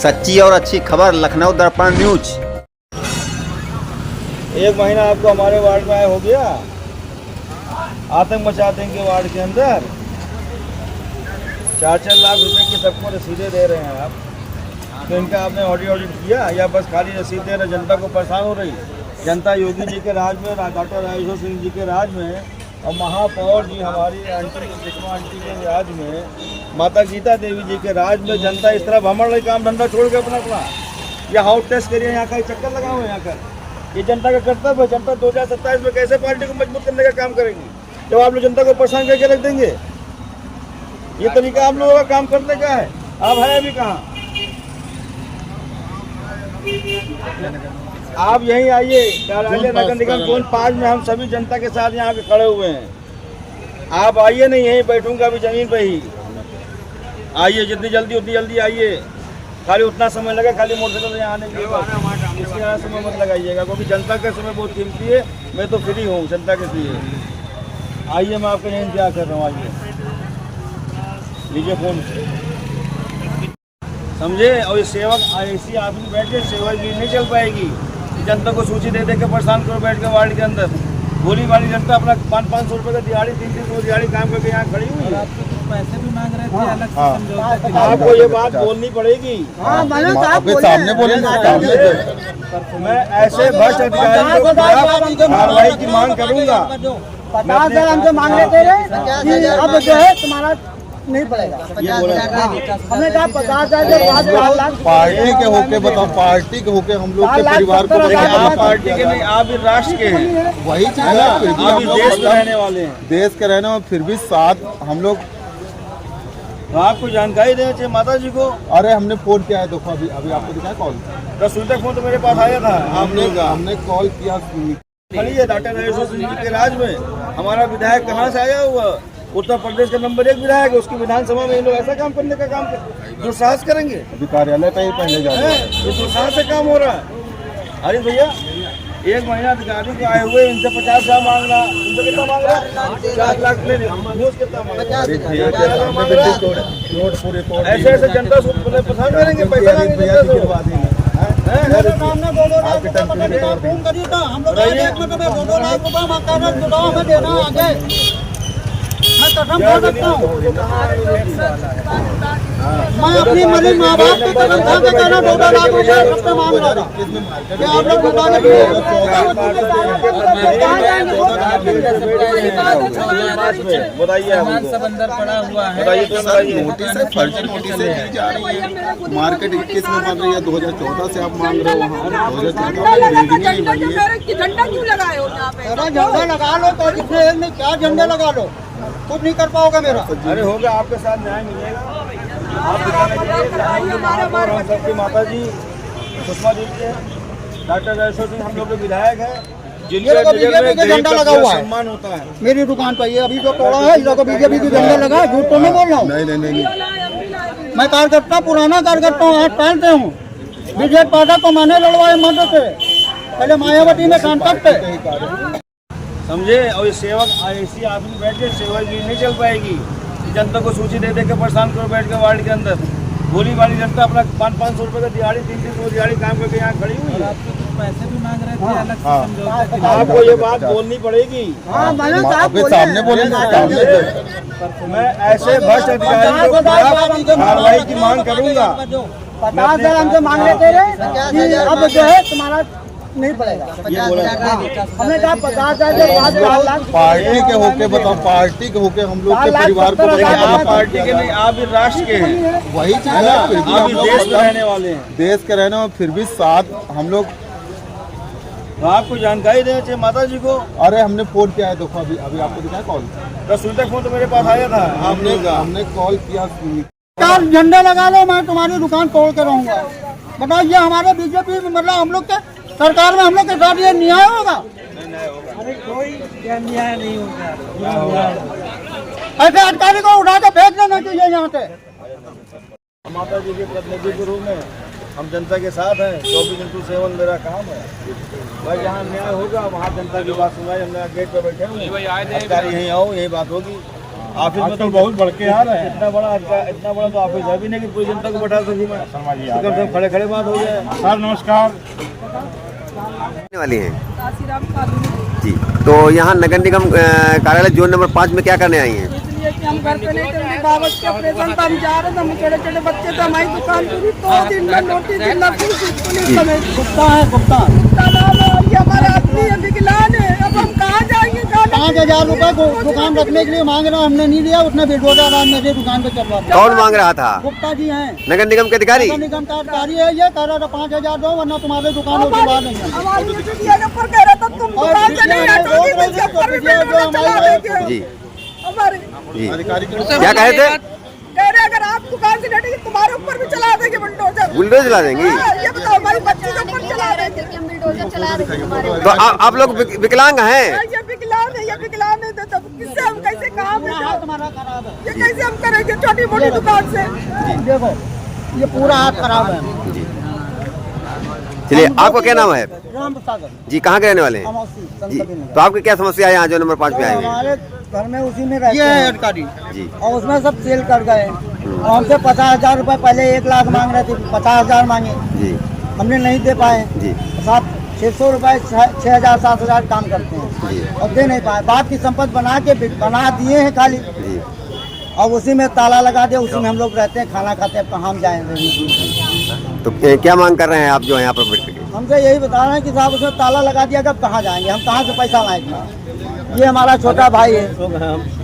सच्ची और अच्छी खबर लखनऊ दर्पण न्यूज। एक महीना आपको हमारे वार्ड में आया हो गया, आतंक मचा देंगे वार्ड के अंदर। 4-4 लाख रुपए की सबको रसीदें दे रहे हैं आप, तो इनका आपने ऑडिट किया या बस खाली रसीद दे रहे? जनता को परेशान हो रही जनता योगी जी के राज में, डॉक्टर राजेश्वर सिंह जी के राज में, और महापौर जी हमारी आंटी सुषमा आंटी के राज में, माता गीता देवी जी के राज में जनता इस तरह भ्रमण रही, काम धंधा छोड़ के अपना या हाउस टेस्ट करिए, यहाँ का चक्कर लगाओ। यहाँ का ये जनता का कर्तव्य है। जनता 2027 में कैसे पार्टी को मजबूत करने का काम करेगी जब आप लोग जनता को परेशान करके रख देंगे? ये तरीका आप लोगों का काम करने का है। आप है अभी कहाँ? आप यहीं आइए, कार्यालय नगर निगम जोन 5 में हम सभी जनता के साथ यहाँ पे खड़े हुए हैं। आप आइए, नहीं यहीं बैठूंगा अभी जमीन पे ही। आइए, जितनी जल्दी उतनी जल्दी आइए। खाली उतना समय लगा, खाली मोटरसाइकिल यहाँ आने के लिए इसके यहाँ समय मत लगाइएगा, क्योंकि जनता का समय बहुत कीमती है। मैं तो फ्री हूँ जनता के लिए। आइए, मैं आपका यहीं इंतजार कर रहा हूँ। आइए, लीजिए फोन, समझे? और ये सेवक ऐसी आदमी बैठे, सेवक भी नहीं चल पाएगी। जनता को सूची दे के परेशान करो बैठ के वार्ड के अंदर। गोली वाली जनता अपना 500-500 रुपये का दिहाड़ी, 300 दिहाड़ी काम करके यहाँ खड़ी हुई है। पैसे भी मांग रहे थे अलग से। आपको ये बात बोलनी पड़ेगी। सामने बोलेंगे। मैं ऐसे भ्रष्ट अधिकारी को कार्रवाई की मांग करूंगा। 50,000 हमसे मांग रहे थे, अब जो है तुम्हारा नहीं पड़ेगा। हमने कहा 50,000 पार्टी के होके बताओ, पार्टी के होके हम लोग के परिवार को आप पार्टी के नहीं, आप भी राष्ट्र के हैं। वही चीज है, आप भी देश के रहने वाले हैं। देश के रहने में फिर भी साथ हम लोग। तो आपको जानकारी देना चाहिए माता जी को। अरे हमने फोन किया है, देखो अभी आपको दिखाया कॉल। 10 बजे तक फोन तो मेरे पास आया था। हमने कॉल किया। खड़ी है डॉक्टर राजेश्वर सिंह जी के राज में। हमारा विधायक कहाँ से आया हुआ? उत्तर प्रदेश का नंबर 1 विधायक है। उसकी विधानसभा में ये लोग ऐसा काम करने का काम दुस्साहस करेंगे। अभी कार्यालय पे ही पहले जा रहे हैं। ये दुस्साहस से काम हो रहा है। अरे भैया, 1 महीना अधिकारी को आए हुए, इनसे 50,000 मांग रहा, इनसे कितना मांग रहा? 4 लाख ले कितना मांग रहा? ऐसे ऐसे जनता को परेशान करेंगे, पैसा मांगेंगे जनता से। मैं अपनी मरी माँ बाप की कसम खा के कहना 2 लाख रुपए सबसे मांग रहा था कि आप लोग बताने के लिए। बताइए, अंदर पड़ा हुआ है। नोटिस है, फर्जी नोटिस दी जा रही है। मार्केट 21 में बन रही है, 2014 से आप मांग रहे हो। वहाँ 2014 में झंडा क्यों लगाए हो यहाँ पे? झंडा लगा लो तो जितने एक में क्या झंडे लगा लो, कुछ नहीं कर पाओगे मेरा। अरे होगा, आपके साथ न्याय मिलेगा। आप महापौर हम सबकी माता जी सुषमा जी के, डॉक्टर राजेश्वर सिंह हम लोग के विधायक है, जिनके झंडा लगा हुआ है। सम्मान होता है मेरी दुकान पर ये अभी जो तोड़ा है, इस लोगों को बीजेपी की झंडा लगा है। झूठ तो नहीं बोल रहा हूँ। नहीं। मैं कार्यकर्ता, पुराना कार्यकर्ता हूँ, 8 साल से हूँ। बीजेपी पार्टी को मैंने लड़वाए मदद से, पहले मायावती में सांसद थे, समझे? और ये सेवक ऐसी आदमी बैठे, सेवक भी नहीं चल पाएगी। जनता को सूची दे के परेशान करो बैठ के वार्ड के अंदर। गोली वाली जनता अपना 500-500 रुपये का दिहाड़ी, 300 दिहाड़ी काम करके यहाँ खड़ी हुई है। पैसे भी मांग रहे थे अलग से। आपको ये बात बोलनी पड़ेगी। सामने बोलेंगे। मैं ऐसे भ्रष्ट अधिकारी को कार्रवाई की मांग करूंगा। 50,000 हमसे मांग रहे थे, अब जो है तुम्हारा नहीं पड़ेगा। हमने कहा 50,000 पार्टी के होके बताओ, पार्टी के होके हम लोग के परिवार को। आप पार्टी के नहीं, आप भी राष्ट्र के हैं। वही चीज है, आप भी देश के रहने वाले हैं। देश के रहने में फिर भी साथ हम लोग। तो आपको जानकारी देना चाहिए माता जी को। अरे हमने फोन किया है, देखो अभी आपको दिखाया कॉल। 10 बजे तक फोन तो मेरे पास आया था। हमने कॉल किया। झंडा लगा लो, मैं तुम्हारी दुकान तोड़ के रहूंगा। बताओ, ये हमारे बीजेपी मतलब हम लोग के सरकार में हम लोग के साथ ये न्याय होगा? अरे कोई न्याय नहीं होगा। ऐसे अधिकारी को उठा के फेंक देना चाहिए यहाँ से। माता जी के प्रतिनिधि के रूप में हम जनता के साथ हैं। 24x7 मेरा काम है। भाई जहाँ न्याय होगा वहाँ जनता की बात सुनाई। हमने गेट पर बैठे हुए, अधिकारी यहीं आओ, यही बात होगी। ऑफिस में तो बहुत बढ़ के आ रहे हैं। इतना बड़ा तो ऑफिस है भी नहीं कि पूरी जनता को बैठा सकूं मैं। कम से खड़े खड़े बात हो जाए। सर नमस्कार। वाली हैं काशीराम कानूनी जी। तो यहाँ नगर निगम कार्यालय जोन नंबर 5 में क्या करने आई हैं? इसलिए कि हम घर पे नहीं थे, उनके बाबा के ऑपरेशन था, हम जा रहे थे, हम छोटे बच्चे थे, हमारी दुकान पूरी 2 दिन में नोटिस दिला पुलिस समेत गुप्ता है गुप्ता तालाब है। ये हमारे आदमी है, विकलांग है, अब हम कहाँ जाएंगे? 5,000 रुपए दुकान रखने के लिए मांग रहा, हमने नहीं दिया। उसने बिल्डोजर आज मेरी दुकान पे चलवा दिया। कौन मांग रहा था? गुप्ता जी हैं, नगर निगम के अधिकारी। नगर निगम का अधिकारी है। ये कह रहा था 5,000 दो वरना तुम्हारे दुकान को चलवा देंगे। हमारी बिटिया के ऊपर कह रहा था तुम दुकान से नहीं हटोगी, मुझे ऊपर भी बिल्डोजर चला देंगे। जी हमारे जी अधिकारी क्या कहे थे? कह रहे अगर आप दुकान से हटेंगे तुम्हारे ऊपर भी चला देंगे बुलडोजर। बुलडोजर चला देंगी? हाँ, ये बताओ हमारी बच्ची के ऊपर चला देंगे। बुलडोजर चला देंगे। तो आप लोग विकलांग हैं? ये विकलांग है, ये विकलांग है, तो किससे हम कैसे काम हमारा खराब है। ये कैसे हम करेंगे छोटी मोटी दुकान से? देखो ये पूरा हाथ खराब है। चलिए, आपका क्या नाम है? राम सागर जी, कहाँ के रहने वाले हैं? अमौसी जी, संसदीय नगर। तो आपकी क्या समस्या है यहाँ जो नंबर 5 पे आए हुए हैं? हमारे घर में उसी में रहते हैं अधिकारी जी और उसमें सब सेल कर गए और हमसे 50,000 रुपए पहले 1 लाख मांग रहे थे, 50,000 मांगे, जी हमने नहीं दे पाए। जी 600 रुपए 6,000 7,000 काम करते जी। हैं और दे नहीं पाए। बाप की संपत्ति बना दिए हैं खाली जी। और उसी में ताला लगा दिया, उसी में हम लोग रहते हैं, खाना खाते हैं। कहाँ हम जाएंगे? तो क्या मांग कर रहे हैं आप जो यहाँ पर बैठ के? हमसे यही बता रहे हैं कि साहब उसमें ताला लगा दिया, कब कहाँ जाएंगे? हम कहाँ से पैसा लाएंगे? ये हमारा छोटा भाई है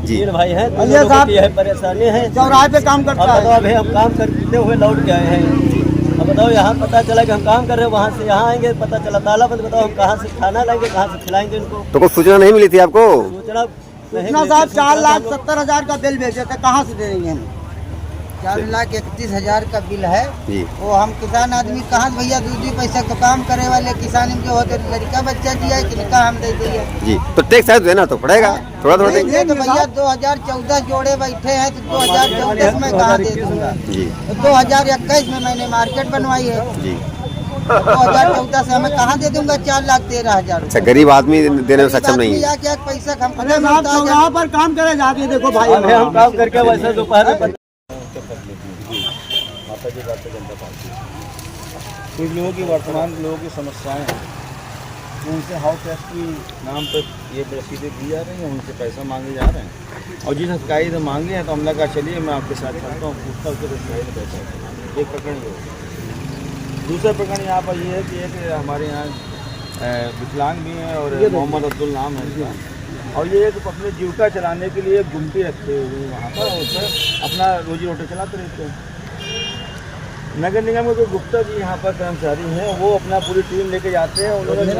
जी भाई है, और ये साहब है परेशानी है। चौराहे पे काम करता है। अभी हम काम करते हुए लौट के आए हैं। अब बताओ यहाँ पता चला कि हम काम कर रहे हैं, वहाँ से यहाँ आएंगे पता चला ताला बंद। बताओ हम कहाँ से खाना लाएंगे, कहाँ से खिलाएंगे इनको? तो कुछ सूचना नहीं मिली थी आपको? सूचना इतना साहब 4,70,000 का बिल भेजे थे, कहाँ से दे देंगे हम? 4,31,000 का बिल है। जी वो हम किसान आदमी कहाँ भैया दूसरी पैसा तो काम करे वाले किसान इनके होते लड़का बच्चा दिया किनका हम दे दिए। जी। तो टैक्स है देना तो पड़ेगा, थोड़ा थोड़ा देंगे। ये तो भैया 2014 जोड़े बैठे हैं तो 2014 में कहाँ दे दूंगा? जी 2021 में मैंने मार्केट बनवाई है। जी। 2014 से हमें कहाँ दे दूंगा? 4,13,000। अच्छा, गरीब आदमी देने में सक्षम नहीं है। क्या पैसा हम पर काम करे जाके देखो भाई, अभी हम काम करके वैसे दोपहर में कुछ लोगों की वर्तमान लोगों की समस्याएं हैं, उनसे हाउस टैक्स की नाम पर ये रसीदें दी जा रही हैं, उनसे पैसा मांगे जा रहे हैं। और जिस अधिकारी ने मांगे हैं तो हमने कहा चलिए मैं आपके साथ चलता हूँ, पूछता उसके अधिकारी ने पैसा। एक प्रकरण ये हो। दूसरा प्रकरण यहाँ पर ये है कि एक हमारे यहाँ विकलांग भी हैं और मोहम्मद अब्दुल नाम है इसका, और ये एक अपने जीविका चलाने के लिए गुमटी रखे हुए वहाँ पर, उसमें अपना रोजी रोटी चलाते रहते हैं। नगर निगम के जो गुप्ता जी यहाँ पर कर्मचारी हैं, वो अपना पूरी टीम लेके जाते हैं। उन्होंने श्री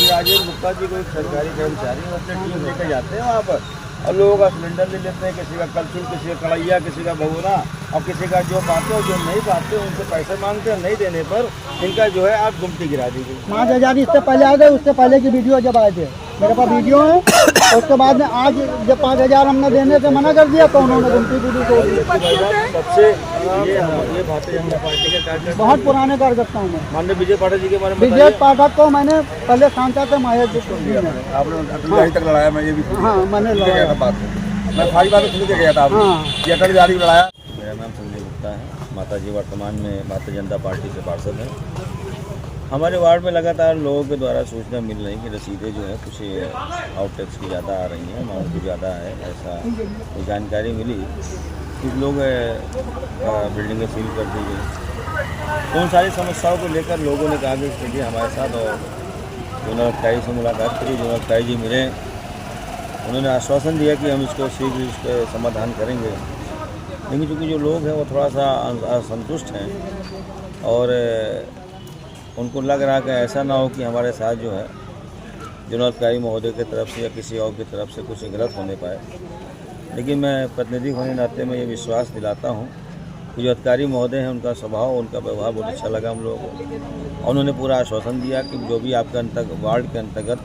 राजेश गुप्ता जी को एक सरकारी कर्मचारी है, वो अपनी टीम लेके जाते हैं वहाँ पर और लोगों का सिलेंडर ले लेते हैं, किसी का कलछुल, किसी का कढ़ैया, किसी का भगोना, और किसी का जो पाते हैं जो नहीं पाते उनसे पैसे मांगते हैं। नहीं देने पर इनका जो है आप गुमटी गिरा दीजिए। 5,000 इससे पहले आ गए, उससे पहले की वीडियो जब आए थे मेरे पास वीडियो है। उसके बाद में आज जब 5,000 हमने देने से मना कर दिया तो उन्होंने गुमटी तोड़ दी। सबसे ये भारतीय जनता पार्टी के कार्यकर्ता, बहुत पुराने कार्यकर्ता हूँ मैं। माननीय विजय पाठक जी के बारे में विजय पाठक को मैंने पहले सांसद थे महेश जी ने। आपने तक लड़ाया, मैं ये भी हाँ मैंने लड़ाया बात मैं सारी बातें सुन के गया था। हाँ। ये अटल बिहारी को लड़ाया। मेरा नाम संजय गुप्ता है। माता जी वर्तमान में भारतीय जनता पार्टी से पार्षद हैं। हमारे वार्ड में लगातार लोगों के द्वारा सूचना मिल रही कि रसीदें जो है कुछ आउट टैक्स की ज़्यादा आ रही हैं, अमाउंट की ज़्यादा है, ऐसा जानकारी मिली। कुछ लोग बिल्डिंगें सील कर दी गई। उन सारी समस्याओं को लेकर लोगों ने कहा कि देखिए हमारे साथ, और जोनाधिकारी से मुलाकात करी, जोनाधिकारी जी मिले, उन्होंने आश्वासन दिया कि हम इसको शीघ्र इसका समाधान करेंगे। लेकिन चूँकि जो लोग हैं वो थोड़ा सा असंतुष्ट हैं और उनको लग रहा कि ऐसा ना हो कि हमारे साथ जो है जिलाधिकारी महोदय की तरफ से या किसी और की तरफ से कुछ गलत होने पाए। लेकिन मैं प्रतिनिधि होने नाते में ये विश्वास दिलाता हूँ कि जो अधिकारी महोदय हैं उनका स्वभाव, उनका व्यवहार बहुत अच्छा लगा हम लोगों को, और उन्होंने पूरा आश्वासन दिया कि जो भी आपके वार्ड के अंतर्गत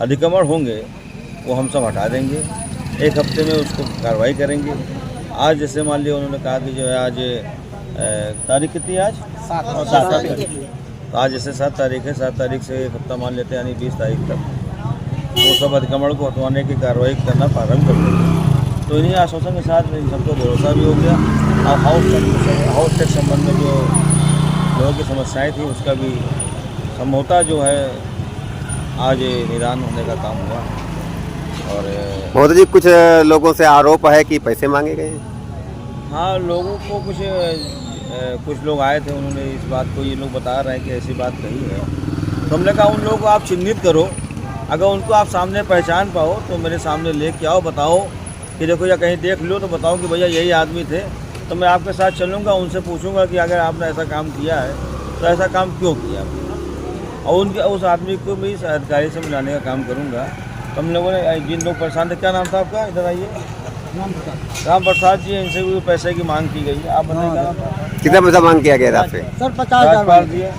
अतिक्रमण होंगे वो हम सब हटा देंगे, 1 हफ्ते में उसको कार्रवाई करेंगे। आज जैसे मान लिया उन्होंने कहा कि जो है आज तारीख कितनी है, आज 7 तारीख। तो आज जैसे 7 तारीख है, 7 तारीख से 1 हफ्ता मान लेते हैं, यानी 20 तारीख तक वो सब अतिक्रमण को हटवाने की कार्रवाई करना प्रारंभ कर देंगे। तो इन्हीं आश्वासन के साथ इन सबको भरोसा भी हो गया। अब हाउस टैक्स संबंध में जो लोगों की समस्याएं थी उसका भी समझौता जो है आज निदान होने का काम हुआ। और मोदी जी, कुछ लोगों से आरोप है कि पैसे मांगे गए हैं। हाँ, लोगों को कुछ लोग आए थे, उन्होंने इस बात को, ये लोग बता रहे हैं कि ऐसी बात कही है। तो हमने कहा उन लोगों को आप चिन्हित करो, अगर उनको आप सामने पहचान पाओ तो मेरे सामने लेके आओ, बताओ कि देखो, या कहीं देख लो तो बताओ कि भैया यही आदमी थे, तो मैं आपके साथ चलूँगा, उनसे पूछूंगा कि अगर आपने ऐसा काम किया है तो ऐसा काम क्यों किया, और उस आदमी को भी इस अधिकारी से मिलाने का काम करूँगा। तो हम लोगों ने जिन लोग परेशान थे, क्या नाम था आपका, इधर आइए, राम प्रसाद जी, इनसे भी पैसे की मांग की गई है। आप बताइए कितना पैसा मांग किया गया था आपसे? सर 50,000 दिए।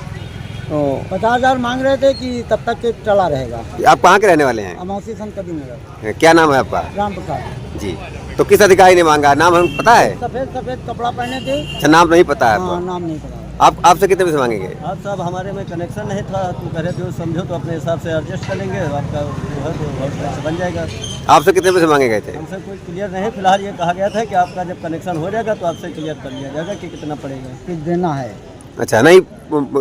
तो 50,000 मांग रहे थे कि तब तक के चला रहेगा। आप कहाँ के रहने वाले हैं? अमौसी संतति नगर। क्या नाम है आपका? राम प्रसाद जी। तो किस अधिकारी ने मांगा? नाम हमें पता है? सफेद कपड़ा पहने थे। अच्छा, नाम नहीं पता है आपको? हाँ, नाम नहीं पता। आपसे कितने पैसे मांगे गए? आप साहब, हमारे में कनेक्शन नहीं था, तो कह रहे थे वो समझो तो अपने हिसाब से एडजस्ट कर लेंगे, आपका जो है तो हाउस टैक्स बन जाएगा। आपसे कितने पैसे मांगे गए थे? हमसे कुछ क्लियर नहीं, फिलहाल ये कहा गया था कि आपका जब कनेक्शन हो जाएगा तो आपसे क्लियर कर लिया जाएगा कि कितना पड़ेगा, कुछ देना है। अच्छा, नहीं,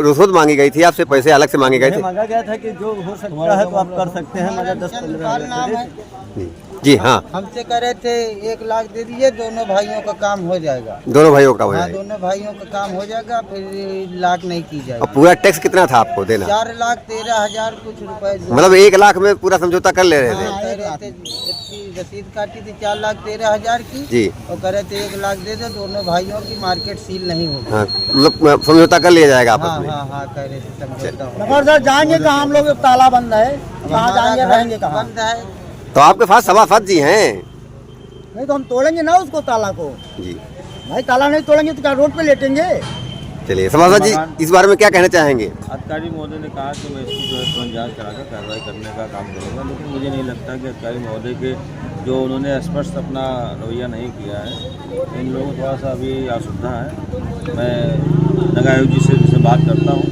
रिश्वत मांगी गई थी आपसे, पैसे अलग से मांगे गए थे? मांगा गया था कि जो हो सकता है तो आप कर सकते हैं, मगर 10-15 जी हाँ। हमसे कह रहे थे 1 लाख दे दीजिए, दोनों भाइयों का काम हो जाएगा। दोनों भाइयों का हो हाँ, जाएगा? दोनों भाइयों का काम हो जाएगा, फिर लाख नहीं की और जाएगी। पूरा टैक्स कितना था आपको देना? 4,13,000 कुछ रुपए। मतलब 1 लाख में पूरा समझौता कर ले रहे थे? हाँ, कह रहे थे, इसकी रसीद काटी थी 4,13,000 की जी। और कह रहे थे 1 लाख दे दो, दोनों भाइयों की मार्केट सील नहीं होगी। हाँ, मतलब समझौता कर लिया जाएगा आपस में? हाँ, कह रहे थे समझौता। सर जाएंगे कहाँ? हम लोग ताला बंद है, कहाँ जाएंगे, रहेंगे कहाँ? बंद है। तो आपके पास सभापति जी हैं? नहीं तो हम तोड़ेंगे ना उसको, ताला को। जी भाई, ताला नहीं तोड़ेंगे तो क्या रोड पे लेटेंगे? चलिए, सभापति जी इस बारे में क्या कहना चाहेंगे? अधिकारी महोदय ने कहा कि मैं इसकी जो है तुरंत जाँच कराकर कार्रवाई करने का काम करूँगा, लेकिन मुझे नहीं लगता कि अधिकारी महोदय के जो उन्होंने स्पष्ट अपना रवैया नहीं किया है, इन लोगों को थोड़ा सा अभी असुविधा है। मैं नगर आयुक्त जी से बात करता हूँ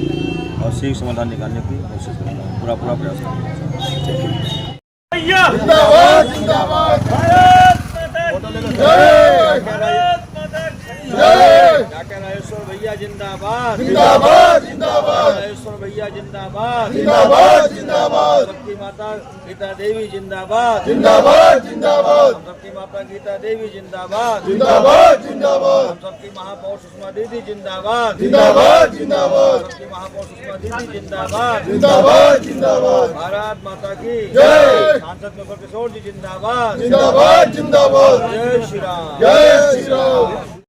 और शीघ्र समाधान निकालने की कोशिश करता हूँ, पूरा प्रयास करूँगा। राजेश्वर भैया जिंदाबाद, जिंदाबाद, जिंदाबाद। राजेश्वर भैया जिंदाबाद, जिंदाबाद, जिंदाबाद। सबकी माता गीता देवी जिंदाबाद, जिंदाबाद, जिंदाबाद। हम सबकी माता गीता देवी जिंदाबाद, जिंदाबाद, जिंदाबाद। हम सबकी महापौर सुषमा दीदी जिंदाबाद, जिंदाबाद, जिंदाबाद। सबकी महापौर सुषमा दीदी जिंदाबाद, जिंदाबाद, जिंदाबाद। भारत माता की जय। सांसद नगर किशोर जी जिंदाबाद, जिंदाबाद, जिंदाबाद। जय श्री राम, जय श्री राम।